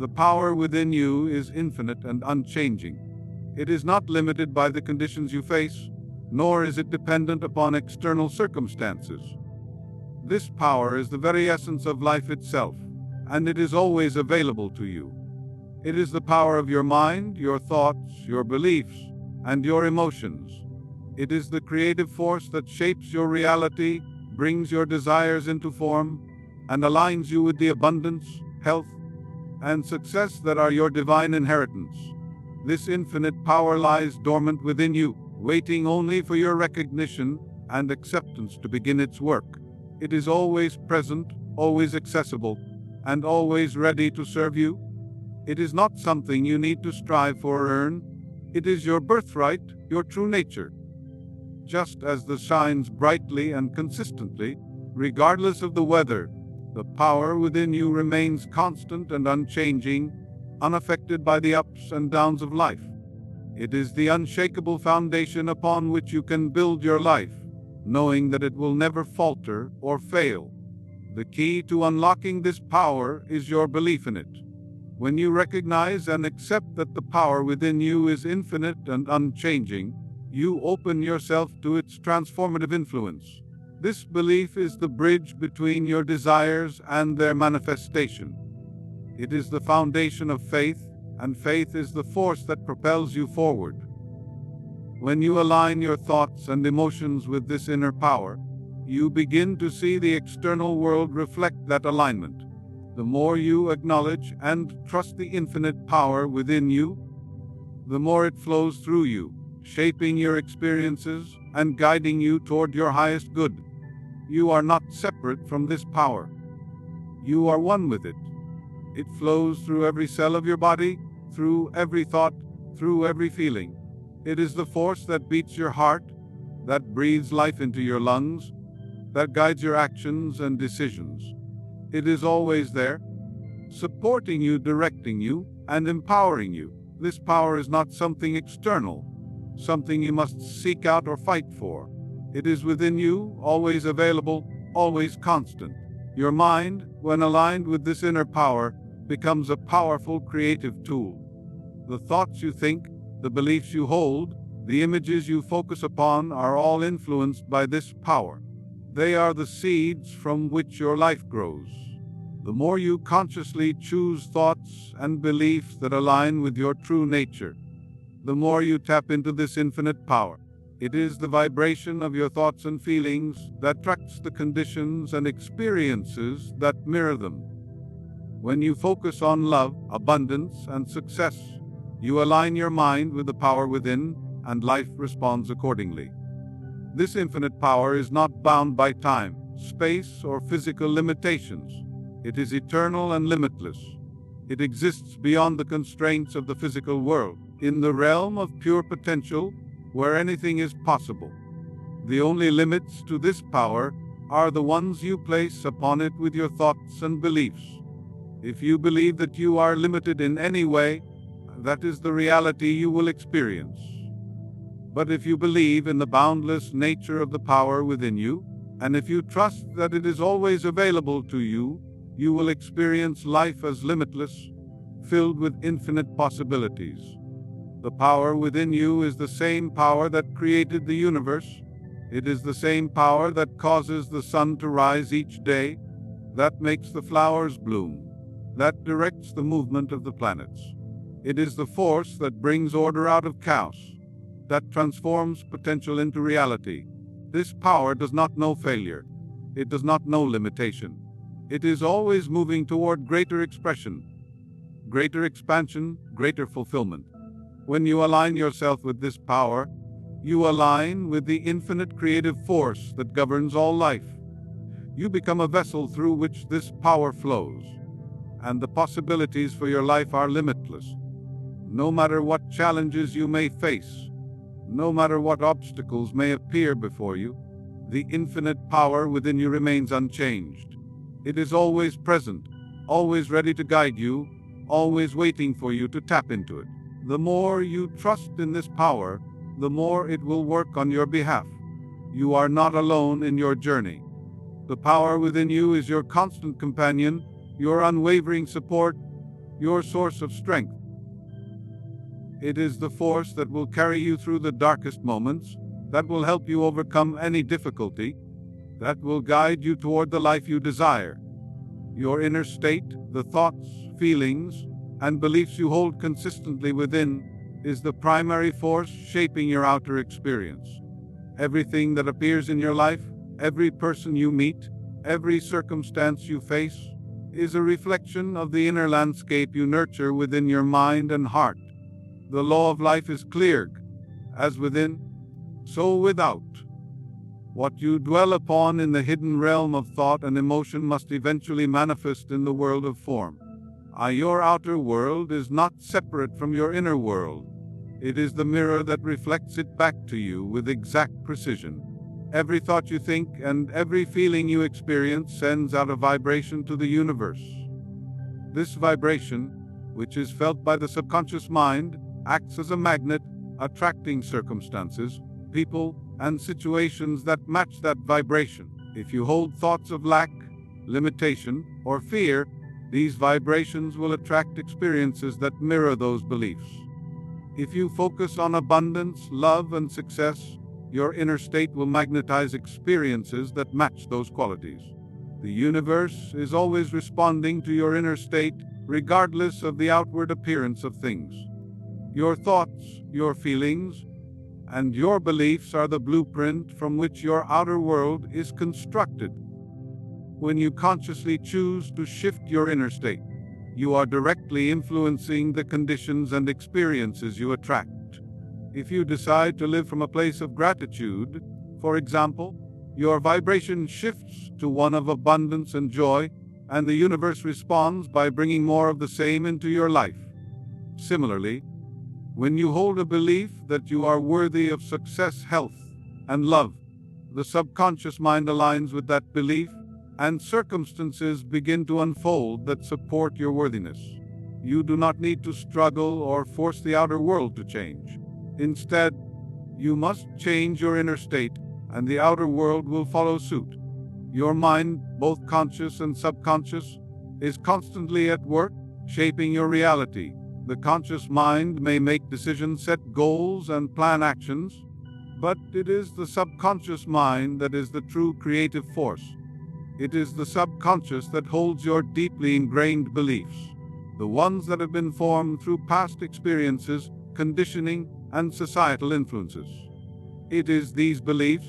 The power within you is infinite and unchanging. It is not limited by the conditions you face, nor is it dependent upon external circumstances. This power is the very essence of life itself, and it is always available to you. It is the power of your mind, your thoughts, your beliefs, and your emotions. It is the creative force that shapes your reality, brings your desires into form, and aligns you with the abundance, health, and success that are your divine inheritance. This infinite power lies dormant within you, waiting only for your recognition and acceptance to begin its work. It is always present, always accessible, and always ready to serve you. It is not something you need to strive for or earn. It is your birthright, your true nature. Just as the sun shines brightly and consistently, regardless of the weather, the power within you remains constant and unchanging, unaffected by the ups and downs of life. It is the unshakable foundation upon which you can build your life, knowing that it will never falter or fail. The key to unlocking this power is your belief in it. When you recognize and accept that the power within you is infinite and unchanging, you open yourself to its transformative influence. This belief is the bridge between your desires and their manifestation. It is the foundation of faith, and faith is the force that propels you forward. When you align your thoughts and emotions with this inner power, you begin to see the external world reflect that alignment. The more you acknowledge and trust the infinite power within you, the more it flows through you, shaping your experiences and guiding you toward your highest good. You are not separate from this power. You are one with it. It flows through every cell of your body, through every thought, through every feeling. It is the force that beats your heart, that breathes life into your lungs, that guides your actions and decisions. It is always there, supporting you, directing you, and empowering you. This power is not something external, something you must seek out or fight for. It is within you, always available, always constant. Your mind, when aligned with this inner power, becomes a powerful creative tool. The thoughts you think, the beliefs you hold, the images you focus upon are all influenced by this power. They are the seeds from which your life grows. The more you consciously choose thoughts and beliefs that align with your true nature, the more you tap into this infinite power. It is the vibration of your thoughts and feelings that attracts the conditions and experiences that mirror them. When you focus on love, abundance, and success, you align your mind with the power within, and life responds accordingly. This infinite power is not bound by time, space, or physical limitations. It is eternal and limitless. It exists beyond the constraints of the physical world, in the realm of pure potential, where anything is possible. The only limits to this power are the ones you place upon it with your thoughts and beliefs. If you believe that you are limited in any way, that is the reality you will experience. But if you believe in the boundless nature of the power within you, and if you trust that it is always available to you, you will experience life as limitless, filled with infinite possibilities. The power within you is the same power that created the universe. It is the same power that causes the sun to rise each day, that makes the flowers bloom, that directs the movement of the planets. It is the force that brings order out of chaos, that transforms potential into reality. This power does not know failure. It does not know limitation. It is always moving toward greater expression, greater expansion, greater fulfillment. When you align yourself with this power, you align with the infinite creative force that governs all life. You become a vessel through which this power flows, and the possibilities for your life are limitless. No matter what challenges you may face, no matter what obstacles may appear before you, the infinite power within you remains unchanged. It is always present, always ready to guide you, always waiting for you to tap into it. The more you trust in this power, the more it will work on your behalf. You are not alone in your journey. The power within you is your constant companion, your unwavering support, your source of strength. It is the force that will carry you through the darkest moments, that will help you overcome any difficulty, that will guide you toward the life you desire. Your inner state, the thoughts, feelings, and beliefs you hold consistently within, is the primary force shaping your outer experience. Everything that appears in your life, every person you meet, every circumstance you face, is a reflection of the inner landscape you nurture within your mind and heart. The law of life is clear: as within, so without. What you dwell upon in the hidden realm of thought and emotion must eventually manifest in the world of form. Your outer world is not separate from your inner world. It is the mirror that reflects it back to you with exact precision. Every thought you think and every feeling you experience sends out a vibration to the universe. This vibration, which is felt by the subconscious mind, acts as a magnet, attracting circumstances, people, and situations that match that vibration. If you hold thoughts of lack, limitation, or fear, these vibrations will attract experiences that mirror those beliefs. If you focus on abundance, love, and success, your inner state will magnetize experiences that match those qualities. The universe is always responding to your inner state, regardless of the outward appearance of things. Your thoughts, your feelings, and your beliefs are the blueprint from which your outer world is constructed. When you consciously choose to shift your inner state, you are directly influencing the conditions and experiences you attract. If you decide to live from a place of gratitude, for example, your vibration shifts to one of abundance and joy, and the universe responds by bringing more of the same into your life. Similarly, when you hold a belief that you are worthy of success, health, and love, the subconscious mind aligns with that belief, and circumstances begin to unfold that support your worthiness. You do not need to struggle or force the outer world to change. Instead, you must change your inner state, and the outer world will follow suit. Your mind, both conscious and subconscious, is constantly at work, shaping your reality. The conscious mind may make decisions, set goals, and plan actions, but it is the subconscious mind that is the true creative force. It is the subconscious that holds your deeply ingrained beliefs, the ones that have been formed through past experiences, conditioning, and societal influences. It is these beliefs,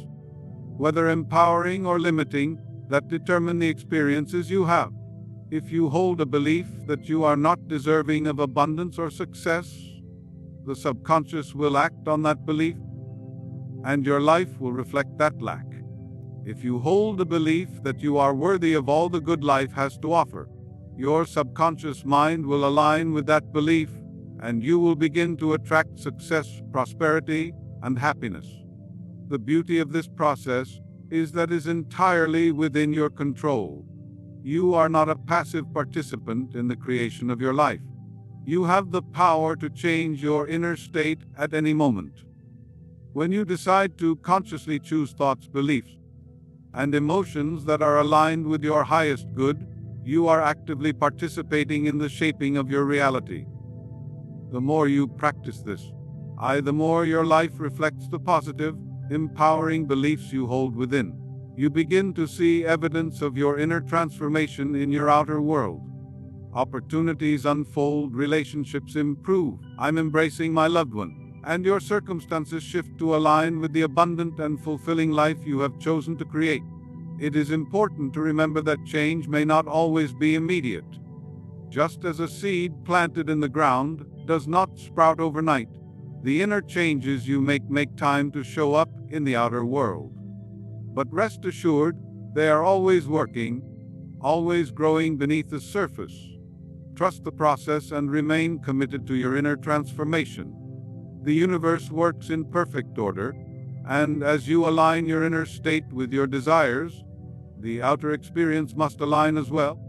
whether empowering or limiting, that determine the experiences you have. If you hold a belief that you are not deserving of abundance or success, the subconscious will act on that belief, and your life will reflect that lack. If you hold a belief that you are worthy of all the good life has to offer, your subconscious mind will align with that belief, and you will begin to attract success, prosperity, and happiness. The beauty of this process is that it is entirely within your control. You are not a passive participant in the creation of your life. You have the power to change your inner state at any moment. When you decide to consciously choose thoughts, beliefs, and emotions that are aligned with your highest good, you are actively participating in the shaping of your reality. The more you practice this, the more your life reflects the positive, empowering beliefs you hold within. You begin to see evidence of your inner transformation in your outer world. Opportunities unfold, relationships improve. I'm embracing my loved one, and your circumstances shift to align with the abundant and fulfilling life you have chosen to create. It is important to remember that change may not always be immediate. Just as a seed planted in the ground does not sprout overnight, the inner changes you make time to show up in the outer world. But rest assured, they are always working, always growing beneath the surface. Trust the process and remain committed to your inner transformation. The universe works in perfect order, and as you align your inner state with your desires, the outer experience must align as well.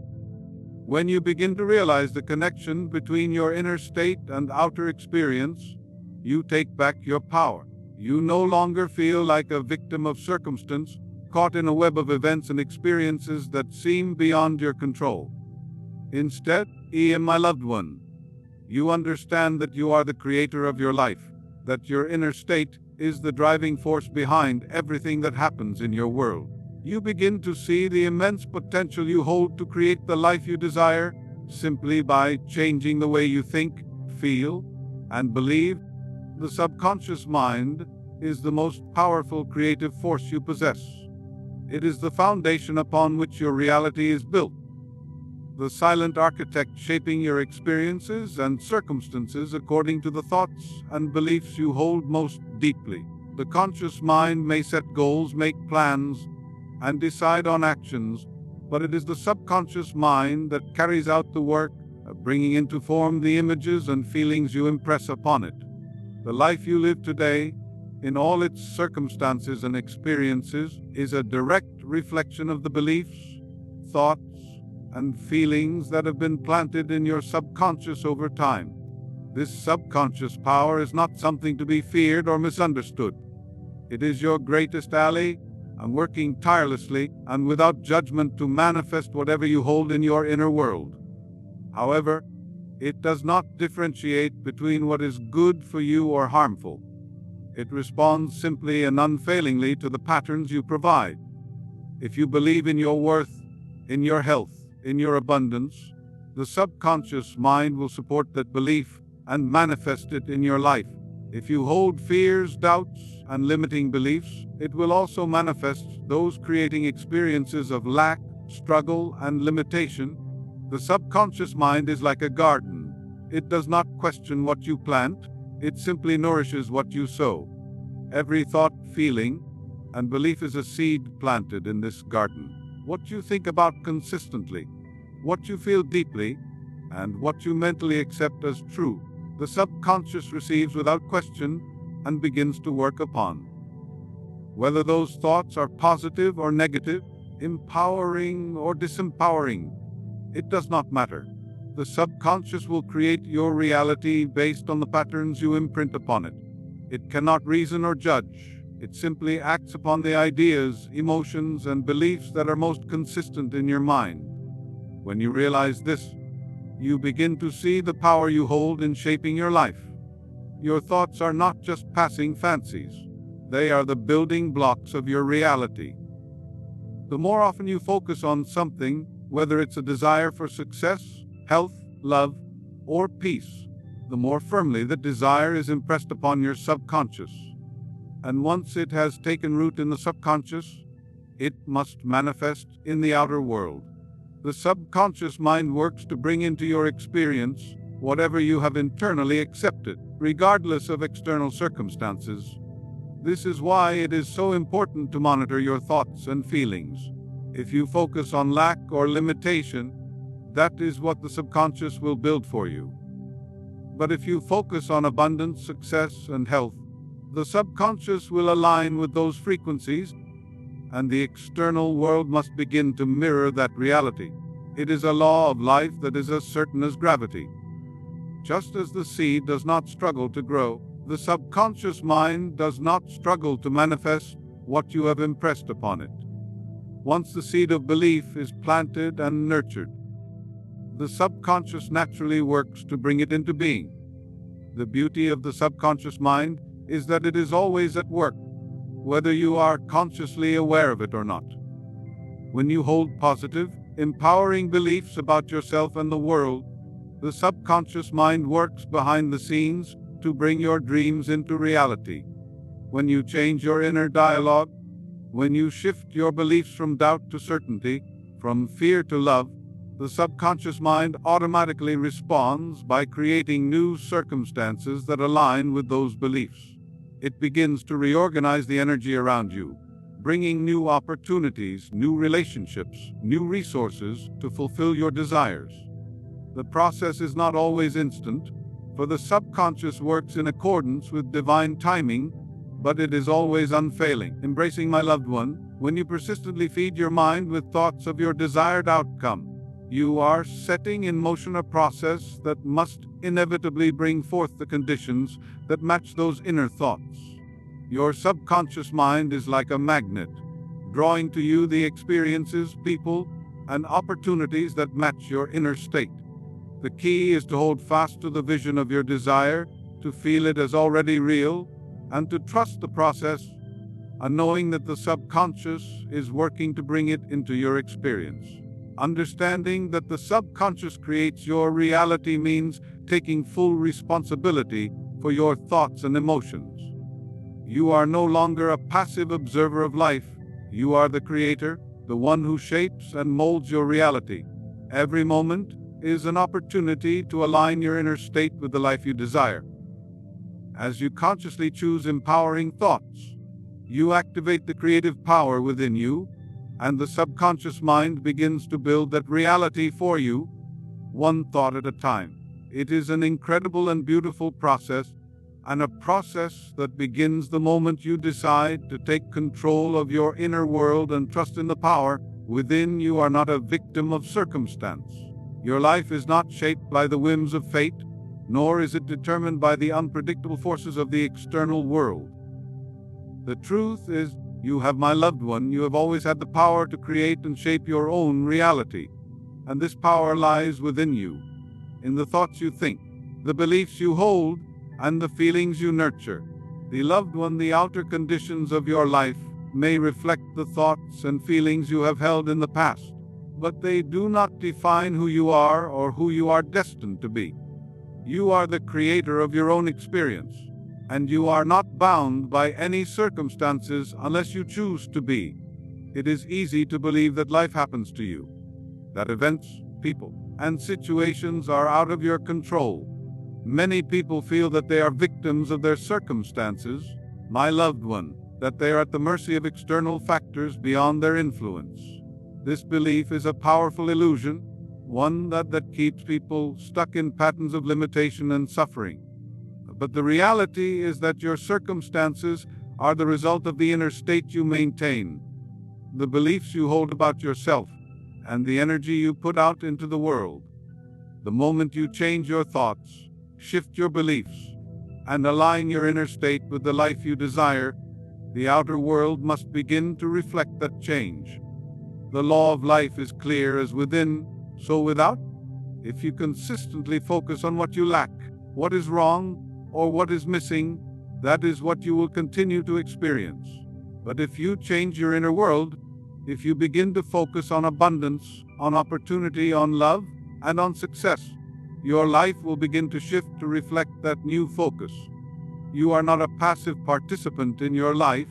When you begin to realize the connection between your inner state and outer experience, you take back your power. You no longer feel like a victim of circumstance, caught in a web of events and experiences that seem beyond your control. Instead, my loved one, you understand that you are the creator of your life, that your inner state is the driving force behind everything that happens in your world. You begin to see the immense potential you hold to create the life you desire simply by changing the way you think, feel, and believe. The subconscious mind is the most powerful creative force you possess. It is the foundation upon which your reality is built, the silent architect shaping your experiences and circumstances according to the thoughts and beliefs you hold most deeply. The conscious mind may set goals, make plans, and decide on actions, but it is the subconscious mind that carries out the work, bringing into form the images and feelings you impress upon it. The life you live today, in all its circumstances and experiences, is a direct reflection of the beliefs, thoughts, and feelings that have been planted in your subconscious over time. This subconscious power is not something to be feared or misunderstood. It is your greatest ally, and working tirelessly and without judgment to manifest whatever you hold in your inner world. However, it does not differentiate between what is good for you or harmful. It responds simply and unfailingly to the patterns you provide. If you believe in your worth, in your health, in your abundance, the subconscious mind will support that belief and manifest it in your life. If you hold fears, doubts, and limiting beliefs, it will also manifest those, creating experiences of lack, struggle, and limitation. The subconscious mind is like a garden. It does not question what you plant, it simply nourishes what you sow. Every thought, feeling, and belief is a seed planted in this garden. What you think about consistently, what you feel deeply, and what you mentally accept as true, the subconscious receives without question and begins to work upon. Whether those thoughts are positive or negative, empowering or disempowering, it does not matter. The subconscious will create your reality based on the patterns you imprint upon it. It cannot reason or judge. It simply acts upon the ideas, emotions, and beliefs that are most consistent in your mind. When you realize this, you begin to see the power you hold in shaping your life. Your thoughts are not just passing fancies. They are the building blocks of your reality. The more often you focus on something, whether it's a desire for success, health, love, or peace, the more firmly that desire is impressed upon your subconscious. And once it has taken root in the subconscious, it must manifest in the outer world. The subconscious mind works to bring into your experience whatever you have internally accepted, regardless of external circumstances. This is why it is so important to monitor your thoughts and feelings. If you focus on lack or limitation, that is what the subconscious will build for you. But if you focus on abundance, success, and health, the subconscious will align with those frequencies, and the external world must begin to mirror that reality. It is a law of life that is as certain as gravity. Just as the seed does not struggle to grow, the subconscious mind does not struggle to manifest what you have impressed upon it. Once the seed of belief is planted and nurtured, the subconscious naturally works to bring it into being. The beauty of the subconscious mind is that it is always at work, whether you are consciously aware of it or not. When you hold positive, empowering beliefs about yourself and the world, the subconscious mind works behind the scenes to bring your dreams into reality. When you change your inner dialogue, when you shift your beliefs from doubt to certainty, from fear to love, the subconscious mind automatically responds by creating new circumstances that align with those beliefs. It begins to reorganize the energy around you, bringing new opportunities, new relationships, new resources to fulfill your desires. The process is not always instant, for the subconscious works in accordance with divine timing, but it is always unfailing. Embracing, my loved one, when you persistently feed your mind with thoughts of your desired outcome, you are setting in motion a process that must inevitably bring forth the conditions that match those inner thoughts. Your subconscious mind is like a magnet, drawing to you the experiences, people, and opportunities that match your inner state. The key is to hold fast to the vision of your desire, to feel it as already real, and to trust the process, and knowing that the subconscious is working to bring it into your experience. Understanding that the subconscious creates your reality means taking full responsibility for your thoughts and emotions. You are no longer a passive observer of life. You are the creator, the one who shapes and molds your reality. Every moment is an opportunity to align your inner state with the life you desire. As you consciously choose empowering thoughts, you activate the creative power within you, and the subconscious mind begins to build that reality for you, one thought at a time. It is an incredible and beautiful process, and a process that begins the moment you decide to take control of your inner world and trust in the power within. You are not a victim of circumstance. Your life is not shaped by the whims of fate, nor is it determined by the unpredictable forces of the external world. The truth is, you have, my loved one, you have always had the power to create and shape your own reality. And this power lies within you, in the thoughts you think, the beliefs you hold, and the feelings you nurture. The loved one, the outer conditions of your life may reflect the thoughts and feelings you have held in the past, but they do not define who you are or who you are destined to be. You are the creator of your own experience, and you are not bound by any circumstances unless you choose to be. It is easy to believe that life happens to you, that events, people, and situations are out of your control. Many people feel that they are victims of their circumstances, my loved one, that they are at the mercy of external factors beyond their influence. This belief is a powerful illusion, one that keeps people stuck in patterns of limitation and suffering. But the reality is that your circumstances are the result of the inner state you maintain, the beliefs you hold about yourself, and the energy you put out into the world. The moment you change your thoughts, shift your beliefs, and align your inner state with the life you desire, the outer world must begin to reflect that change. The law of life is clear: as within, so without. If you consistently focus on what you lack, what is wrong, or what is missing, that is what you will continue to experience. But if you change your inner world, if you begin to focus on abundance, on opportunity, on love, and on success, your life will begin to shift to reflect that new focus. You are not a passive participant in your life,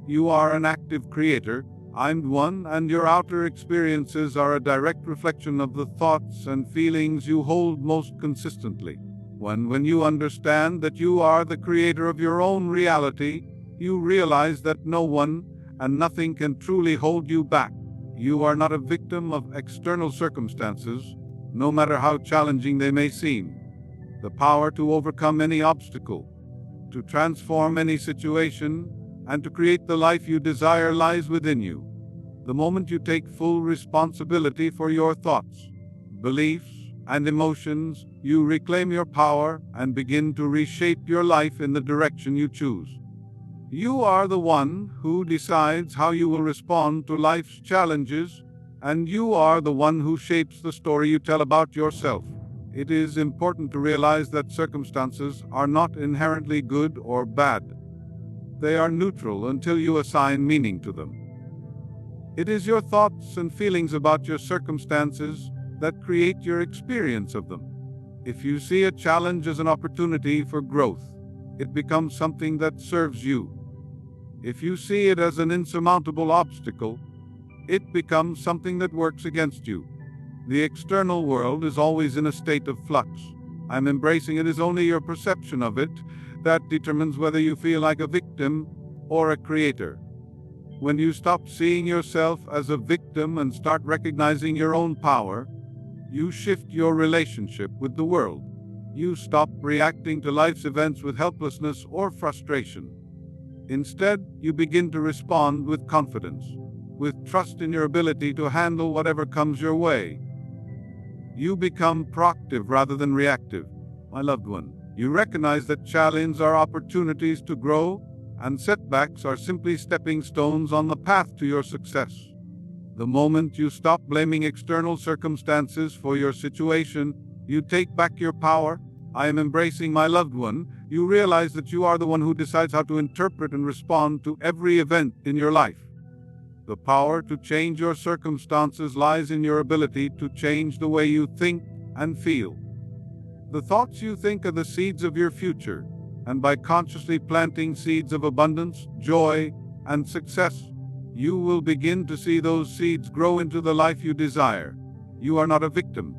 you are an active creator. I'm one, and your outer experiences are a direct reflection of the thoughts and feelings you hold most consistently. When you understand that you are the creator of your own reality, you realize that no one and nothing can truly hold you back. You are not a victim of external circumstances, no matter how challenging they may seem. The power to overcome any obstacle, to transform any situation, and to create the life you desire lies within you. The moment you take full responsibility for your thoughts, beliefs, and emotions, you reclaim your power and begin to reshape your life in the direction you choose. You are the one who decides how you will respond to life's challenges, and you are the one who shapes the story you tell about yourself. It is important to realize that circumstances are not inherently good or bad. They are neutral until you assign meaning to them. It is your thoughts and feelings about your circumstances that create your experience of them. If you see a challenge as an opportunity for growth, it becomes something that serves you. If you see it as an insurmountable obstacle, it becomes something that works against you. The external world is always in a state of flux. I'm embracing it is only your perception of it that determines whether you feel like a victim or a creator. When you stop seeing yourself as a victim and start recognizing your own power, you shift your relationship with the world. You stop reacting to life's events with helplessness or frustration. Instead, you begin to respond with confidence, with trust in your ability to handle whatever comes your way. You become proactive rather than reactive, my loved one. You recognize that challenges are opportunities to grow, and setbacks are simply stepping stones on the path to your success. The moment you stop blaming external circumstances for your situation, you take back your power. I am embracing my loved one. You realize that you are the one who decides how to interpret and respond to every event in your life. The power to change your circumstances lies in your ability to change the way you think and feel. The thoughts you think are the seeds of your future, and by consciously planting seeds of abundance, joy, and success, you will begin to see those seeds grow into the life you desire. You are not a victim.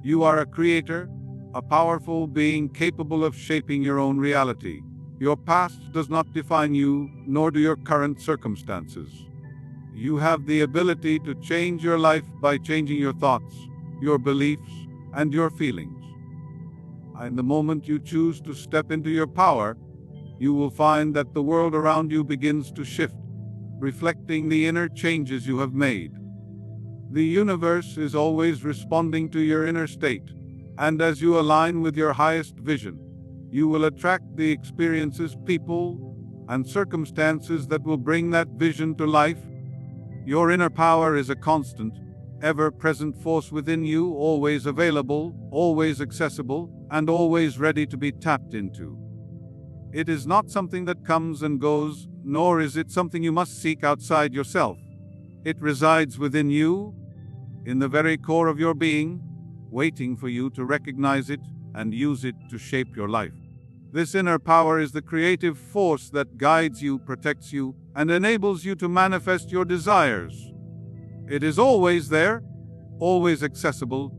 You are a creator, a powerful being capable of shaping your own reality. Your past does not define you, nor do your current circumstances. You have the ability to change your life by changing your thoughts, your beliefs, and your feelings. And the moment you choose to step into your power, you will find that the world around you begins to shift, reflecting the inner changes you have made. The universe is always responding to your inner state, and as you align with your highest vision, you will attract the experiences, people, and circumstances that will bring that vision to life. Your inner power is a constant, ever-present force within you, always available, always accessible, and always ready to be tapped into. It is not something that comes and goes, nor is it something you must seek outside yourself. It resides within you, in the very core of your being, waiting for you to recognize it and use it to shape your life. This inner power is the creative force that guides you, protects you, and enables you to manifest your desires. It is always there, always accessible,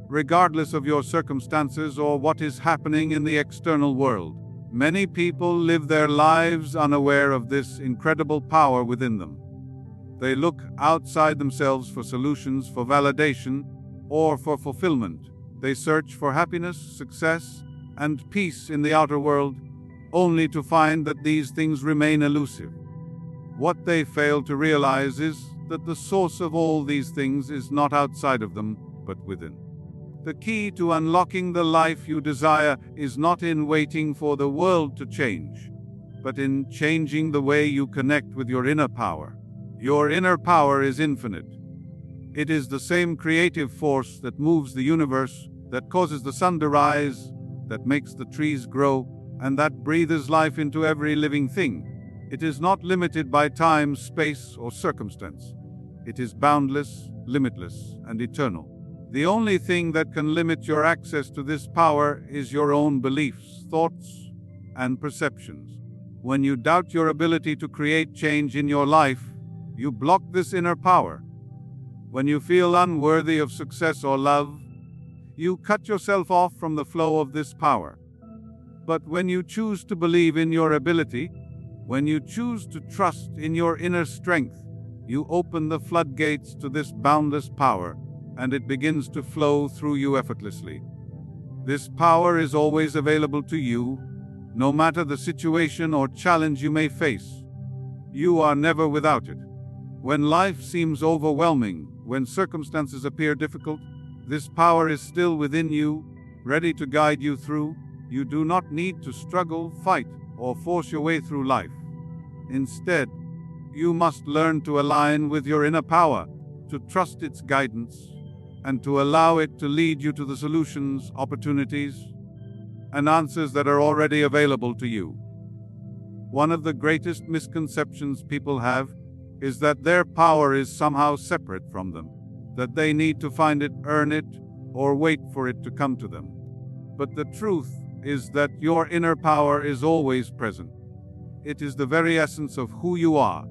regardless of your circumstances or what is happening in the external world. Many people live their lives unaware of this incredible power within them. They look outside themselves for solutions, for validation, or for fulfillment. They search for happiness, success, and peace in the outer world, only to find that these things remain elusive. What they fail to realize is that the source of all these things is not outside of them, but within. The key to unlocking the life you desire is not in waiting for the world to change, but in changing the way you connect with your inner power. Your inner power is infinite. It is the same creative force that moves the universe, that causes the sun to rise, that makes the trees grow, and that breathes life into every living thing. It is not limited by time, space, or circumstance. It is boundless, limitless, and eternal. The only thing that can limit your access to this power is your own beliefs, thoughts, and perceptions. When you doubt your ability to create change in your life, you block this inner power. When you feel unworthy of success or love, you cut yourself off from the flow of this power. But when you choose to believe in your ability, when you choose to trust in your inner strength, you open the floodgates to this boundless power, and it begins to flow through you effortlessly. This power is always available to you, no matter the situation or challenge you may face. You are never without it. When life seems overwhelming, when circumstances appear difficult, this power is still within you, ready to guide you through. You do not need to struggle, fight, or force your way through life. Instead, you must learn to align with your inner power, to trust its guidance, and to allow it to lead you to the solutions, opportunities, and answers that are already available to you. One of the greatest misconceptions people have is that their power is somehow separate from them, that they need to find it, earn it, or wait for it to come to them. But the truth is that your inner power is always present. It is the very essence of who you are.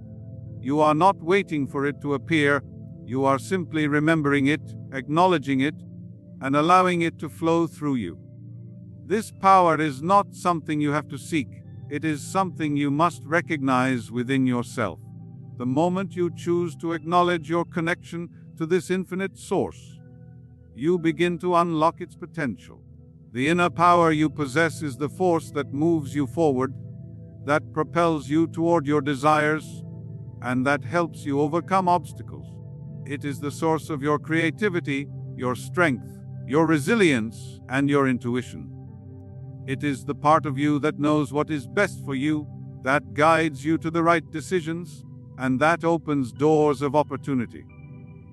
You are not waiting for it to appear. You are simply remembering it, acknowledging it, and allowing it to flow through you. This power is not something you have to seek. It is something you must recognize within yourself. The moment you choose to acknowledge your connection to this infinite source, you begin to unlock its potential. The inner power you possess is the force that moves you forward, that propels you toward your desires, and that helps you overcome obstacles. It is the source of your creativity, your strength, your resilience, and your intuition. It is the part of you that knows what is best for you, that guides you to the right decisions, and that opens doors of opportunity.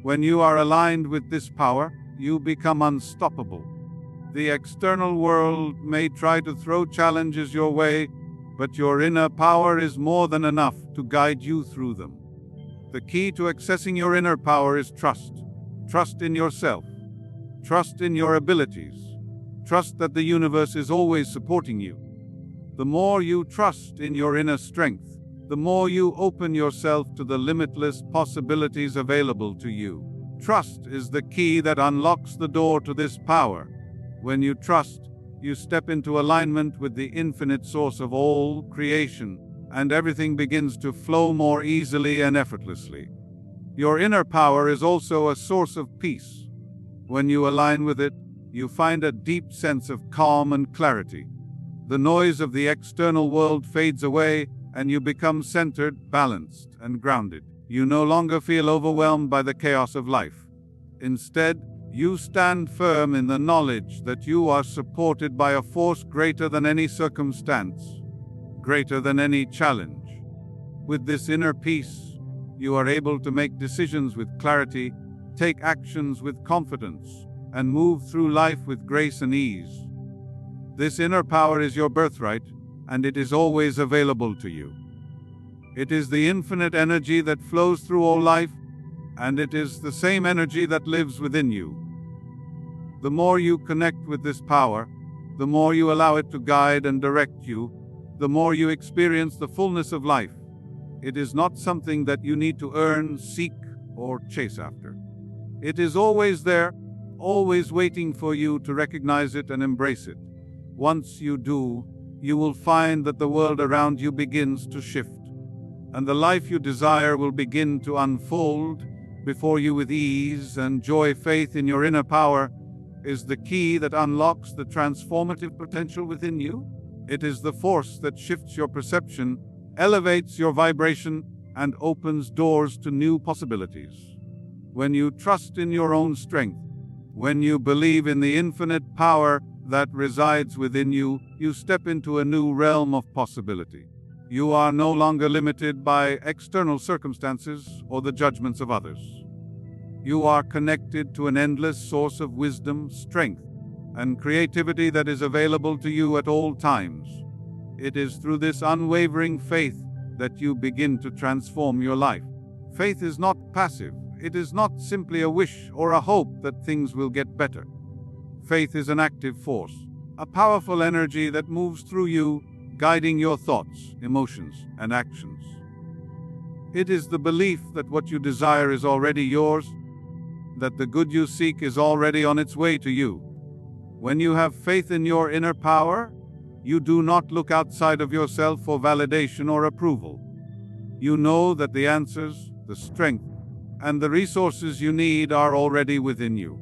When you are aligned with this power, you become unstoppable. The external world may try to throw challenges your way, but your inner power is more than enough to guide you through them. The key to accessing your inner power is trust. Trust in yourself. Trust in your abilities. Trust that the universe is always supporting you. The more you trust in your inner strength, the more you open yourself to the limitless possibilities available to you. Trust is the key that unlocks the door to this power. When you trust, you step into alignment with the infinite source of all creation, and everything begins to flow more easily and effortlessly. Your inner power is also a source of peace. When you align with it, you find a deep sense of calm and clarity. The noise of the external world fades away, and you become centered, balanced, and grounded. You no longer feel overwhelmed by the chaos of life. Instead, you stand firm in the knowledge that you are supported by a force greater than any circumstance, greater than any challenge. With this inner peace, you are able to make decisions with clarity, take actions with confidence, and move through life with grace and ease. This inner power is your birthright, and it is always available to you. It is the infinite energy that flows through all life, and it is the same energy that lives within you. The more you connect with this power, the more you allow it to guide and direct you, the more you experience the fullness of life. It is not something that you need to earn, seek, or chase after. It is always there, always waiting for you to recognize it and embrace it. Once you do, you will find that the world around you begins to shift, and the life you desire will begin to unfold before you with ease and joy. Faith in your inner power is the key that unlocks the transformative potential within you. It is the force that shifts your perception, elevates your vibration, and opens doors to new possibilities. When you trust in your own strength, when you believe in the infinite power that resides within you, you step into a new realm of possibility. You are no longer limited by external circumstances or the judgments of others. You are connected to an endless source of wisdom, strength, and creativity that is available to you at all times. It is through this unwavering faith that you begin to transform your life. Faith is not passive. It is not simply a wish or a hope that things will get better. Faith is an active force, a powerful energy that moves through you, guiding your thoughts, emotions, and actions. It is the belief that what you desire is already yours, that the good you seek is already on its way to you. When you have faith in your inner power, you do not look outside of yourself for validation or approval. You know that the answers, the strength, and the resources you need are already within you.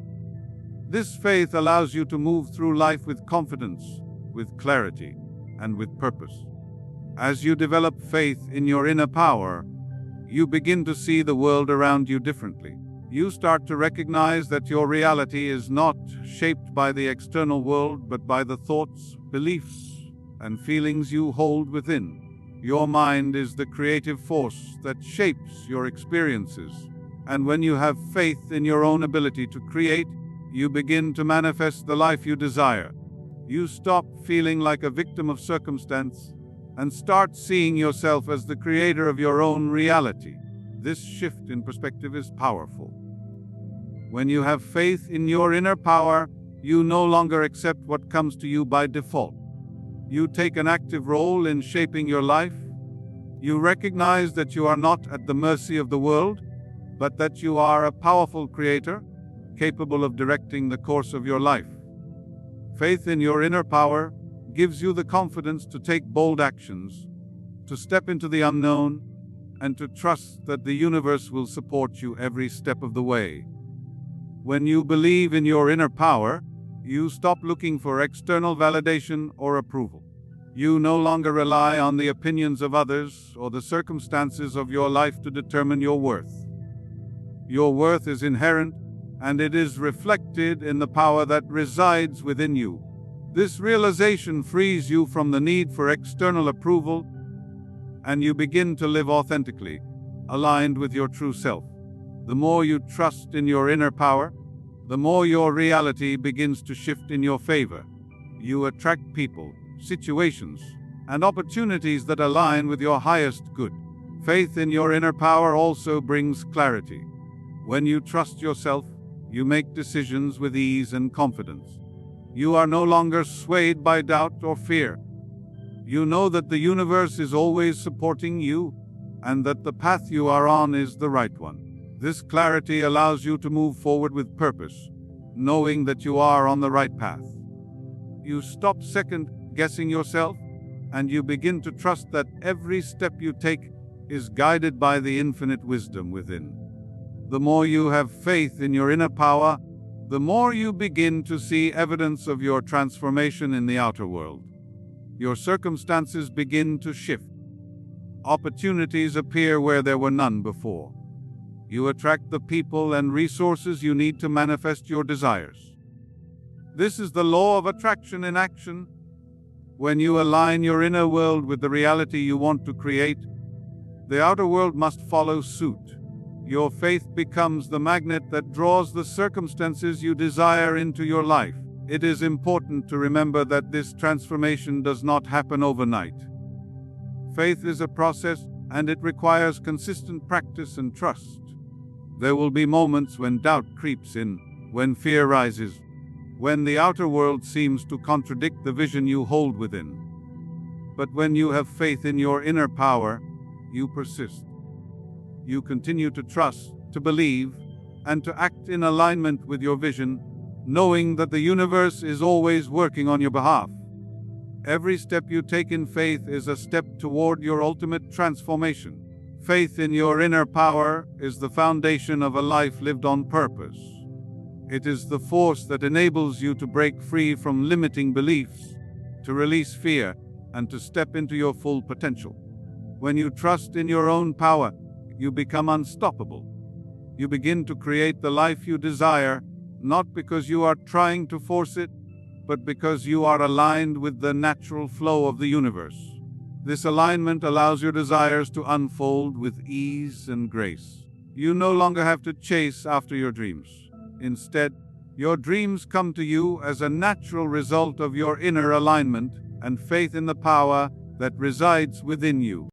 This faith allows you to move through life with confidence, with clarity, and with purpose. As you develop faith in your inner power, you begin to see the world around you differently. You start to recognize that your reality is not shaped by the external world, but by the thoughts, beliefs, and feelings you hold within. Your mind is the creative force that shapes your experiences. And when you have faith in your own ability to create, you begin to manifest the life you desire. You stop feeling like a victim of circumstance and start seeing yourself as the creator of your own reality. This shift in perspective is powerful. When you have faith in your inner power, you no longer accept what comes to you by default. You take an active role in shaping your life. You recognize that you are not at the mercy of the world, but that you are a powerful creator, capable of directing the course of your life. Faith in your inner power gives you the confidence to take bold actions, to step into the unknown, and to trust that the universe will support you every step of the way. When you believe in your inner power, you stop looking for external validation or approval. You no longer rely on the opinions of others or the circumstances of your life to determine your worth. Your worth is inherent, and it is reflected in the power that resides within you. This realization frees you from the need for external approval, and you begin to live authentically, aligned with your true self. The more you trust in your inner power, the more your reality begins to shift in your favor. You attract people, situations, and opportunities that align with your highest good. Faith in your inner power also brings clarity. When you trust yourself, you make decisions with ease and confidence. You are no longer swayed by doubt or fear. You know that the universe is always supporting you, and that the path you are on is the right one. This clarity allows you to move forward with purpose, knowing that you are on the right path. You stop second-guessing yourself, and you begin to trust that every step you take is guided by the infinite wisdom within. The more you have faith in your inner power, the more you begin to see evidence of your transformation in the outer world. Your circumstances begin to shift. Opportunities appear where there were none before. You attract the people and resources you need to manifest your desires. This is the law of attraction in action. When you align your inner world with the reality you want to create, the outer world must follow suit. Your faith becomes the magnet that draws the circumstances you desire into your life. It is important to remember that this transformation does not happen overnight. Faith is a process, and it requires consistent practice and trust. There will be moments when doubt creeps in, when fear rises, when the outer world seems to contradict the vision you hold within. But when you have faith in your inner power, you persist. You continue to trust, to believe, and to act in alignment with your vision, knowing that the universe is always working on your behalf. Every step you take in faith is a step toward your ultimate transformation. Faith in your inner power is the foundation of a life lived on purpose. It is the force that enables you to break free from limiting beliefs, to release fear, and to step into your full potential. When you trust in your own power, you become unstoppable. You begin to create the life you desire, not because you are trying to force it, but because you are aligned with the natural flow of the universe. This alignment allows your desires to unfold with ease and grace. You no longer have to chase after your dreams. Instead, your dreams come to you as a natural result of your inner alignment and faith in the power that resides within you.